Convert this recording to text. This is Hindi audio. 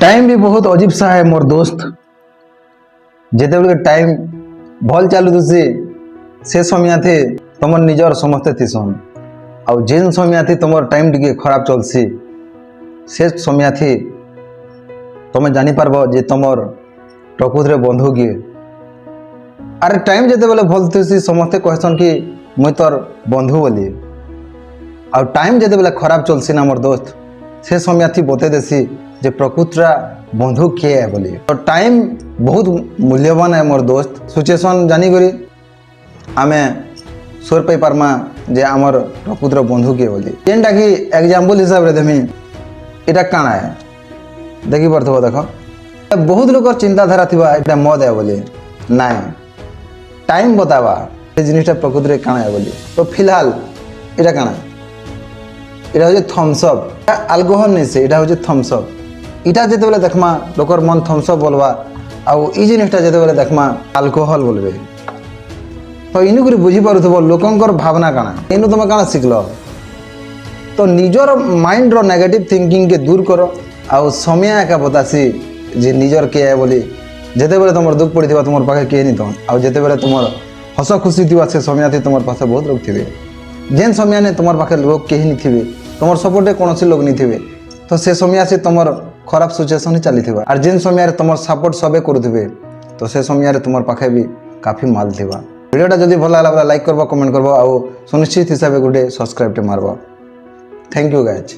टाइम भी बहुत अजीब सा है मोर दोस्त। जेते बेले टाइम भल चलु से समय थे तुम निजर समस्ते थीसन आउ जेन समय थी तुम टाइम टिके खराब चलसी से समय थी तुम जानी पारबो जे तुमर प्रकृत रे बंधु किए। अरे टाइम जेते बेले भल थी समस्ते कहसन कि मुई तोर बंधु बोली आउ टाइम जेते बेले खराब चलसी ना मोर दोस्त से समय थी बते देसी जे प्रकृतरा बंधु किए है बोली। तो टाइम बहुत मूल्यवान है मोर दोस्त। सिचुएशन जानी करी आमे सोर पाई पारमा जे आमर प्रकृतर बंधु किए बोली। जेनटा कि एग्जाम्पल हिसाब रे देमी इटा काना है देखी पड़थबो देख बहुत लोग चिंताधारा थिबा इटा मद है बोली नाइ टाइम बतावा ए जिनिसटा प्रकृत रे काना है बोली। तो फिलहाल इटा काना इटा हो थम्स अप अल्कोहल नहीं से इटा हो थम्स अप इटा जेते बेले देखमा लोकर मन थम्स अप बोलवा आउ ई जिनिसटा जेते बेले देखमा अल्कोहल बोलबे। तो इनु करी बुझी पारुथबो लोकंकर भावना काना इनु तुम काना सिखलो। तो निजर माइंड रो नेगेटिव थिंकिंग के दूर करो आउ समय एका बतासी जे निजर के है बोली। जेते बेले तुमर दुख पड़िथिबा तुमर पाखे के नहीं तो आउ जेते बेले तुमर हस खुशी थिबा से समय थी तुमर पासे बहुत लोग थिबे। जेन समय ने तुमर पाखे लोग के नहीं थिबे तुमर सपोर्टे कोनोसी लोग नहीं थिबे तो से समय से तुमर खराब सिचुएशन ही चली थिबा। और जेन समय तुमर सपोर्ट सबे करुथिबे तो से समय तुमर पाखे भी काफी माल थिबा। वीडियोटा जदि भल लागला लाइक करबो कमेंट करबो आउ सुनिश्चित हिसाब से गोटे सब्सक्राइब टे मारबो। Thank you guys.